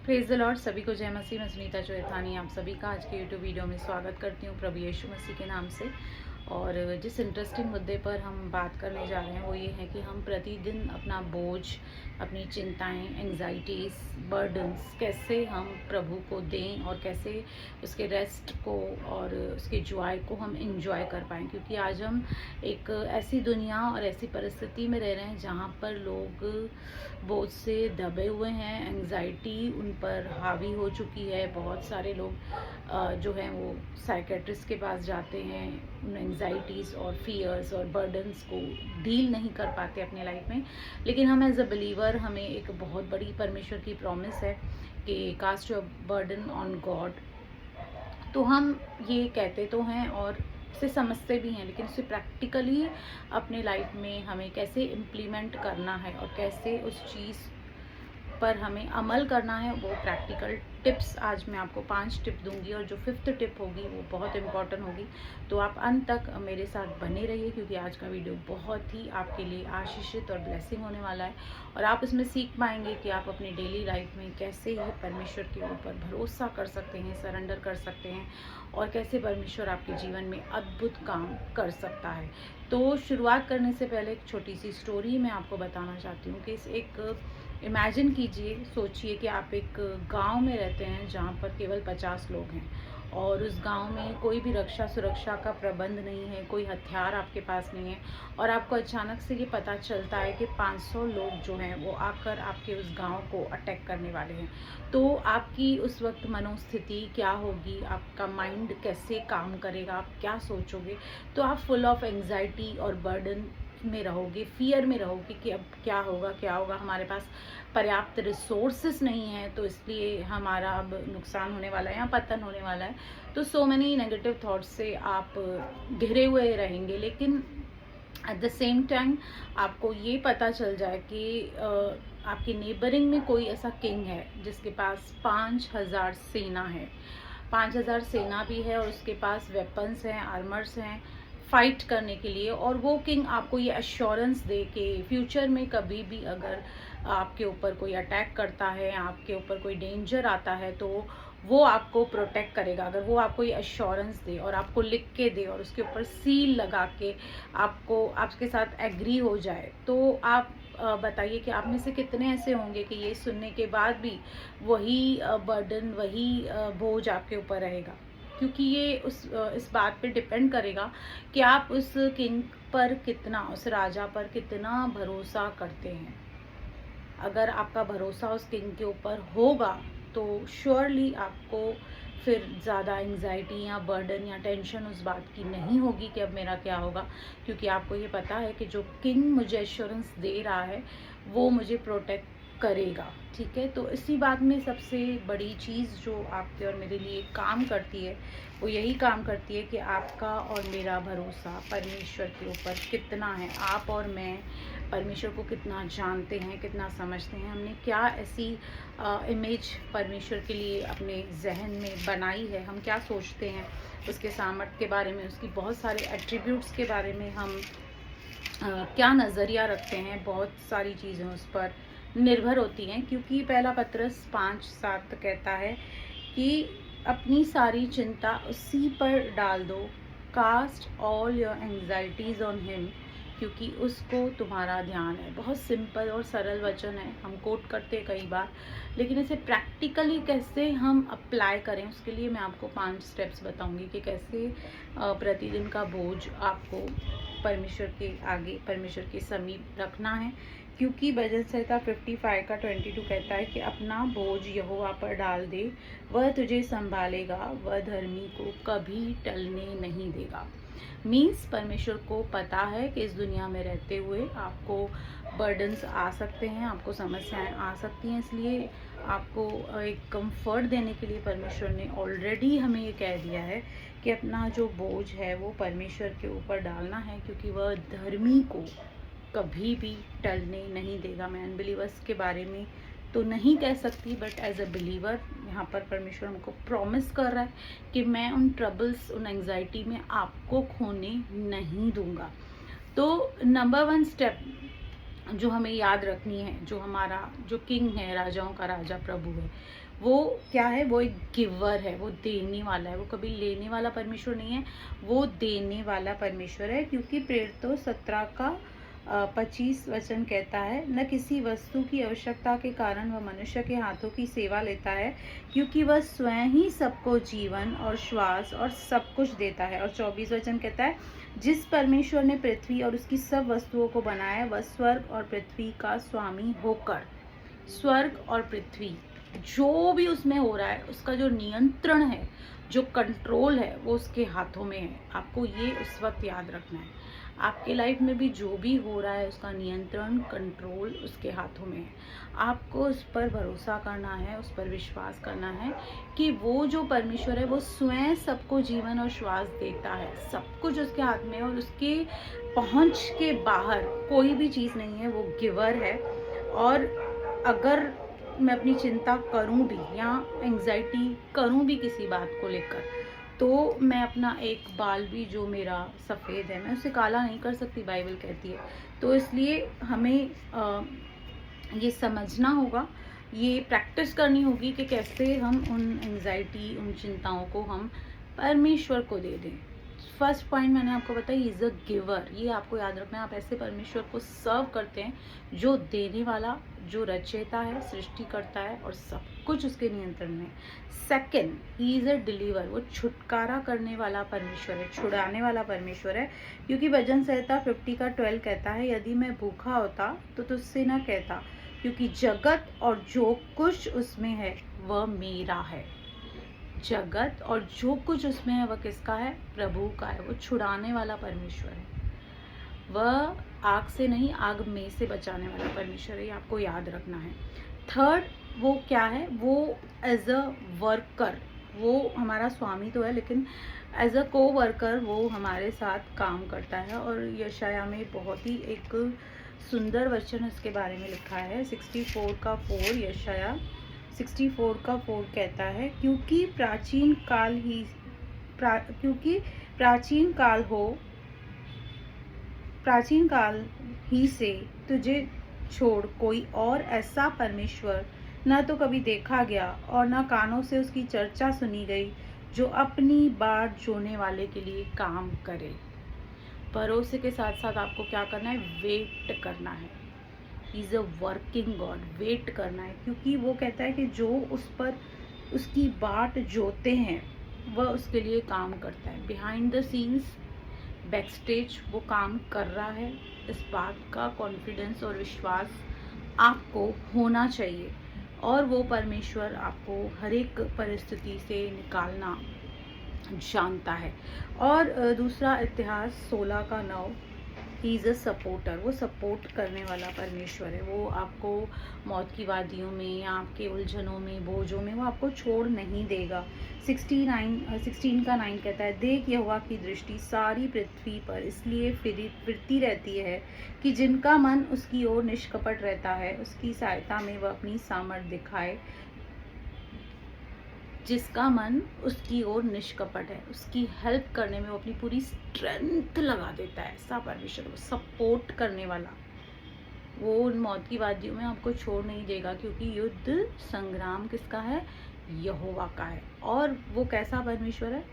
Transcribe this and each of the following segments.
Praise the Lord. सभी को जय मसीह। मैं सुनीता चौहानी आप सभी का आज के यूट्यूब वीडियो में स्वागत करती हूँ प्रभु यीशु मसीह के नाम से। और जिस इंटरेस्टिंग मुद्दे पर हम बात करने जा रहे हैं वो ये है कि हम प्रतिदिन अपना बोझ, अपनी चिंताएं, एंग्जाइटीज़, बर्डन्स कैसे हम प्रभु को दें और कैसे उसके रेस्ट को और उसके जॉय को हम इंजॉय कर पाएँ। क्योंकि आज हम एक ऐसी दुनिया और ऐसी परिस्थिति में रह रहे हैं जहाँ पर लोग बोझ से दबे हुए हैं, एंग्जाइटी उन पर हावी हो चुकी है। बहुत सारे लोग जो हैं वो साइकेट्रिस्ट के पास जाते हैं, उन एंग्जाइटीज़ और फियर्स और बर्डन्स को डील नहीं कर पाते अपने लाइफ में। लेकिन हम एज अ बिलीवर, हमें एक बहुत बड़ी परमेश्वर की प्रॉमिस है कि cast your burden on God. तो हम ये कहते तो हैं और से समझते भी हैं, लेकिन उसे प्रैक्टिकली अपने लाइफ में हमें कैसे इम्प्लीमेंट करना है और कैसे उस चीज़ पर हमें अमल करना है, वो प्रैक्टिकल टिप्स आज मैं आपको 5 टिप दूंगी। और जो 5th टिप होगी वो बहुत इम्पॉर्टेंट होगी, तो आप अंत तक मेरे साथ बने रहिए क्योंकि आज का वीडियो बहुत ही आपके लिए आशीषित और ब्लेसिंग होने वाला है। और आप इसमें सीख पाएंगे कि आप अपनी डेली लाइफ में कैसे ही परमेश्वर के ऊपर भरोसा कर सकते हैं, सरेंडर कर सकते हैं और कैसे परमेश्वर आपके जीवन में अद्भुत काम कर सकता है। तो शुरुआत करने से पहले एक छोटी सी स्टोरी मैं आपको बताना चाहती हूँ कि इमेजिन कीजिए, सोचिए कि आप एक गांव में रहते हैं जहां पर केवल 50 लोग हैं और उस गांव में कोई भी रक्षा सुरक्षा का प्रबंध नहीं है, कोई हथियार आपके पास नहीं है और आपको अचानक से ये पता चलता है कि 500 लोग जो हैं वो आकर आपके उस गांव को अटैक करने वाले हैं। तो आपकी उस वक्त मनोस्थिति क्या होगी, आपका माइंड कैसे काम करेगा, आप क्या सोचोगे? तो आप फुल ऑफ एंग्जाइटी और बर्डन में रहोगे, फियर में रहोगे कि अब क्या होगा, हमारे पास पर्याप्त रिसोर्सेस नहीं है तो इसलिए हमारा अब नुकसान होने वाला है या पतन होने वाला है। तो सो मैनी नेगेटिव थॉट्स से आप घिरे हुए रहेंगे। लेकिन एट द सेम टाइम आपको ये पता चल जाए कि आपकी नेबरिंग में कोई ऐसा किंग है जिसके पास 5000 सेना है, 5000 सेना भी है और उसके पास वेपन्स हैं, आर्मर्स हैं फाइट करने के लिए। और वो किंग आपको ये एश्योरेंस दे कि फ्यूचर में कभी भी अगर आपके ऊपर कोई अटैक करता है, आपके ऊपर कोई डेंजर आता है तो वो आपको प्रोटेक्ट करेगा। अगर वो आपको ये एश्योरेंस दे और आपको लिख के दे और उसके ऊपर सील लगा के आपको आपके साथ एग्री हो जाए, तो आप बताइए कि आप में से कितने ऐसे होंगे कि ये सुनने के बाद भी वही बर्डन, वही बोझ आपके ऊपर रहेगा। क्योंकि ये इस बात पे डिपेंड करेगा कि आप उस किंग पर कितना, उस राजा पर कितना भरोसा करते हैं। अगर आपका भरोसा उस किंग के ऊपर होगा तो श्योरली आपको फिर ज़्यादा एंग्जाइटी या बर्डन या टेंशन उस बात की नहीं होगी कि अब मेरा क्या होगा, क्योंकि आपको ये पता है कि जो किंग मुझे एश्योरेंस दे रहा है वो मुझे प्रोटेक्ट करेगा। ठीक है, तो इसी बात में सबसे बड़ी चीज़ जो आपके और मेरे लिए काम करती है वो यही काम करती है कि आपका और मेरा भरोसा परमेश्वर के ऊपर कितना है। आप और मैं परमेश्वर को कितना जानते हैं, कितना समझते हैं, हमने क्या ऐसी इमेज परमेश्वर के लिए अपने जहन में बनाई है, हम क्या सोचते हैं उसके सामर्थ्य के बारे में, उसकी बहुत सारे एट्रीब्यूट्स के बारे में हम क्या नज़रिया रखते हैं। बहुत सारी चीज़ें उस पर निर्भर होती हैं। क्योंकि पहला पत्रस 5:7 कहता है कि अपनी सारी चिंता उसी पर डाल दो, cast all your anxieties on him, क्योंकि उसको तुम्हारा ध्यान है। बहुत सिंपल और सरल वचन है, हम कोट करते हैं कई बार, लेकिन इसे प्रैक्टिकली कैसे हम अप्लाई करें उसके लिए मैं आपको 5 स्टेप्स बताऊंगी कि कैसे प्रतिदिन का बोझ आपको परमेश्वर के आगे, परमेश्वर के समीप रखना है। क्योंकि भजन संहिता 55 का 22 कहता है कि अपना बोझ यहोवा पर डाल दे, वह तुझे संभालेगा, वह धर्मी को कभी टलने नहीं देगा। मीन्स परमेश्वर को पता है कि इस दुनिया में रहते हुए आपको बर्डन्स आ सकते हैं, आपको समस्याएं आ सकती हैं, इसलिए आपको एक कंफर्ट देने के लिए परमेश्वर ने ऑलरेडी हमें ये कह दिया है कि अपना जो बोझ है वो परमेश्वर के ऊपर डालना है, क्योंकि वह धर्मी को कभी भी टलने नहीं देगा। मैं अनबिलीवर्स के बारे में तो नहीं कह सकती, बट एज अ बिलीवर यहाँ पर परमेश्वर हमको प्रॉमिस कर रहा है कि मैं उन ट्रबल्स, उन एंग्जाइटी में आपको खोने नहीं दूंगा। तो नंबर 1 स्टेप जो हमें याद रखनी है, जो हमारा जो किंग है, राजाओं का राजा प्रभु है, वो क्या है? वो एक गिवर है, वो देने वाला है, वो कभी लेने वाला परमेश्वर नहीं है, वो देने वाला परमेश्वर है। क्योंकि प्रेरितों 17 का 25 वचन कहता है, न किसी वस्तु की आवश्यकता के कारण वह मनुष्य के हाथों की सेवा लेता है, क्योंकि वह स्वयं ही सबको जीवन और श्वास और सब कुछ देता है। और 24 वचन कहता है, जिस परमेश्वर ने पृथ्वी और उसकी सब वस्तुओं को बनाया, वह स्वर्ग और पृथ्वी का स्वामी होकर, स्वर्ग और पृथ्वी जो भी उसमें हो रहा है, उसका जो नियंत्रण है, जो कंट्रोल है, वो उसके हाथों में है। आपको ये उस वक्त याद रखना है। आपके लाइफ में भी जो भी हो रहा है, उसका नियंत्रण, कंट्रोल उसके हाथों में है। आपको उस पर भरोसा करना है, उस पर विश्वास करना है कि वो जो परमेश्वर है, वो स्वयं सबको जीवन और श्वास देता है। सब कुछ उसके हाथ में है और उसके पहुंच के बाहर कोई भी चीज़ नहीं है। वो गिवर है। और अगर मैं अपनी चिंता करूं भी या एंग्जाइटी करूं भी किसी बात को लेकर, तो मैं अपना एक बाल भी जो मेरा सफ़ेद है, मैं उसे काला नहीं कर सकती, बाइबल कहती है। तो इसलिए हमें ये समझना होगा, ये प्रैक्टिस करनी होगी कि कैसे हम उन एंग्जाइटी, उन चिंताओं को हम परमेश्वर को दे दें। फर्स्ट पॉइंट मैंने आपको बताया, इज़ अ गिवर। ये आपको याद रखना है। आप ऐसे परमेश्वर को सर्व करते हैं जो देने वाला, जो रचयिता है, सृष्टि करता है और सब कुछ उसके नियंत्रण में। Second, he is a deliver. वो छुटकारा करने वाला परमेश्वर है, छुड़ाने वाला परमेश्वर है। क्योंकि भजन संहिता 50 का 12 कहता है, यदि मैं भूखा होता तो तुझसे न कहता, क्योंकि जगत और जो कुछ उसमें है वह मेरा है। जगत और जो कुछ उसमें है वह किसका है? प्रभु का है। वो छुड़ाने वाला परमेश्वर है। वह आग से नहीं, आग में से बचाने वाला परमेश्वर है। ये आपको याद रखना है। थर्ड, वो क्या है? वो एज अ वर्कर, वो हमारा स्वामी तो है, लेकिन एज अ को वर्कर वो हमारे साथ काम करता है। और यशाया में बहुत ही एक सुंदर वचन इसके बारे में लिखा है, 64 का 4, यशाया 64 का 4 कहता है, क्योंकि प्राचीन काल ही से तुझे छोड़ कोई और ऐसा परमेश्वर न तो कभी देखा गया और न कानों से उसकी चर्चा सुनी गई, जो अपनी बाट जोने वाले के लिए काम करे। भरोसे के साथ साथ आपको क्या करना है? वेट करना है। Is a working God. Wait करना है, क्योंकि वो कहता है कि जो उस पर उसकी बाट जोते हैं वह उसके लिए काम करता है। Behind the scenes, back stage वो काम कर रहा है। इस बात का कॉन्फिडेंस और विश्वास आपको होना चाहिए। और वो परमेश्वर आपको हर एक परिस्थिति से निकालना जानता है। और दूसरा, इतिहास 16 का 9, ही इज़ अ सपोर्टर। वो सपोर्ट करने वाला परमेश्वर है। वो आपको मौत की वादियों में या आपके उलझनों में, बोझों में वो आपको छोड़ नहीं देगा। 16 का 9 कहता है, देख यहोवा की दृष्टि सारी पृथ्वी पर इसलिए फिरती रहती है कि जिनका मन उसकी ओर निष्कपट रहता है, उसकी सहायता में वह अपनी सामर्थ दिखाए। जिसका मन उसकी ओर निष्कपट है, उसकी हेल्प करने में वो अपनी पूरी स्ट्रेंथ लगा देता है। ऐसा परमेश्वर, वो सपोर्ट करने वाला, वो उन मौत की वादियों में आपको छोड़ नहीं देगा, क्योंकि युद्ध संग्राम किसका है? यहोवा का है। और वो कैसा परमेश्वर है?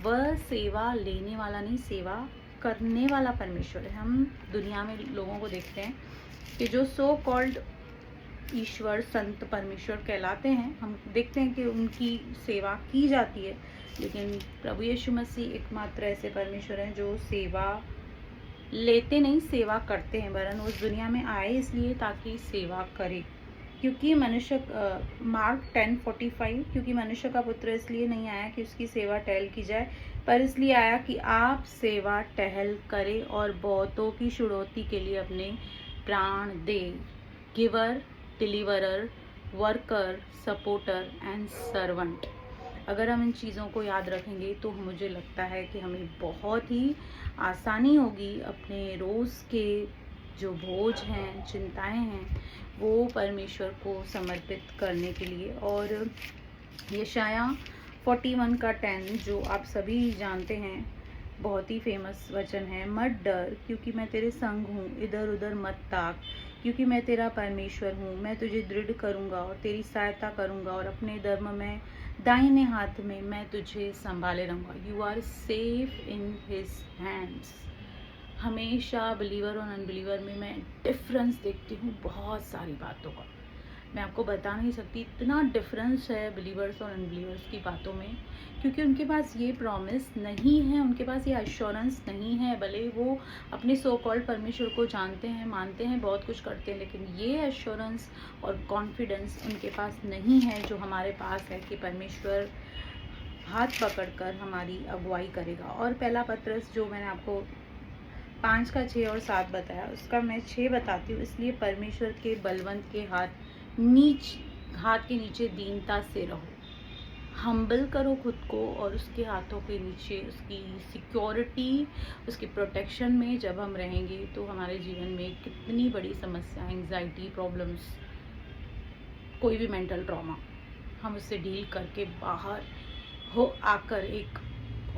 वह सेवा लेने वाला नहीं, सेवा करने वाला परमेश्वर है। हम दुनिया में लोगों को देखते हैं कि जो सो कॉल्ड ईश्वर, संत, परमेश्वर कहलाते हैं, हम देखते हैं कि उनकी सेवा की जाती है, लेकिन प्रभु यीशु मसीह एकमात्र ऐसे परमेश्वर हैं जो सेवा लेते नहीं, सेवा करते हैं। वरन उस दुनिया में आए इसलिए ताकि सेवा करे। क्योंकि मनुष्य, मार्क 10:45, क्योंकि मनुष्य का पुत्र इसलिए नहीं आया कि उसकी सेवा टहल की जाए, पर इसलिए आया कि आप सेवा टहल करें और बहुतों की छुड़ौती के लिए अपने प्राण दे। Giver, deliverer, worker, supporter and servant. अगर हम इन चीज़ों को याद रखेंगे तो मुझे लगता है कि हमें बहुत ही आसानी होगी अपने रोज़ के जो बोझ हैं, चिंताएं हैं, वो परमेश्वर को समर्पित करने के लिए। और यशाया 41 का 10 जो आप सभी जानते हैं, बहुत ही फेमस वचन है, मत डर क्योंकि मैं तेरे संग हूँ, इधर उधर मत ताक क्योंकि मैं तेरा परमेश्वर हूँ। मैं तुझे दृढ़ करूँगा और तेरी सहायता करूँगा, और अपने धर्म में दाहिने हाथ में मैं तुझे संभाले रहूँगा। You are safe in his hands. हमेशा बिलीवर और अनबिलीवर में मैं डिफरेंस देखती हूँ बहुत सारी बातों का। मैं आपको बता नहीं सकती, इतना डिफरेंस है बिलीवर्स और अनबिलीवर्स की बातों में, क्योंकि उनके पास ये प्रॉमिस नहीं है, उनके पास ये एश्योरेंस नहीं है। भले वो अपने सो कॉल्ड परमेश्वर को जानते हैं, मानते हैं, बहुत कुछ करते हैं, लेकिन ये एश्योरेंस और कॉन्फिडेंस उनके पास नहीं है जो हमारे पास है कि परमेश्वर हाथ पकड़कर हमारी अगुवाई करेगा। और पहला पत्रस जो मैंने आपको 5 का 6 और 7 बताया, उसका मैं 6 बताती हूँ। इसलिए परमेश्वर के बलवंत के हाथ के नीचे दीनता से रहो, हम्बल करो खुद को, और उसके हाथों के नीचे उसकी सिक्योरिटी, उसकी प्रोटेक्शन में जब हम रहेंगे तो हमारे जीवन में कितनी बड़ी समस्या, एंग्जाइटी, प्रॉब्लम्स, कोई भी मेंटल ट्रॉमा, हम उससे डील करके बाहर हो आकर एक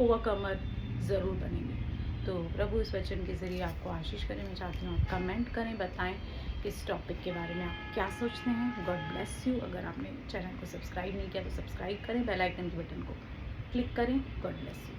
ओवरकमर ज़रूर बनेंगे। तो प्रभु इस वचन के ज़रिए आपको आशीष करें। मैं चाहती हूँ आप कमेंट करें, बताएं कि इस टॉपिक के बारे में आप क्या सोचते हैं। God bless you. अगर आपने चैनल को सब्सक्राइब नहीं किया तो सब्सक्राइब करें, बेल आइकन के बटन को क्लिक करें। God bless you.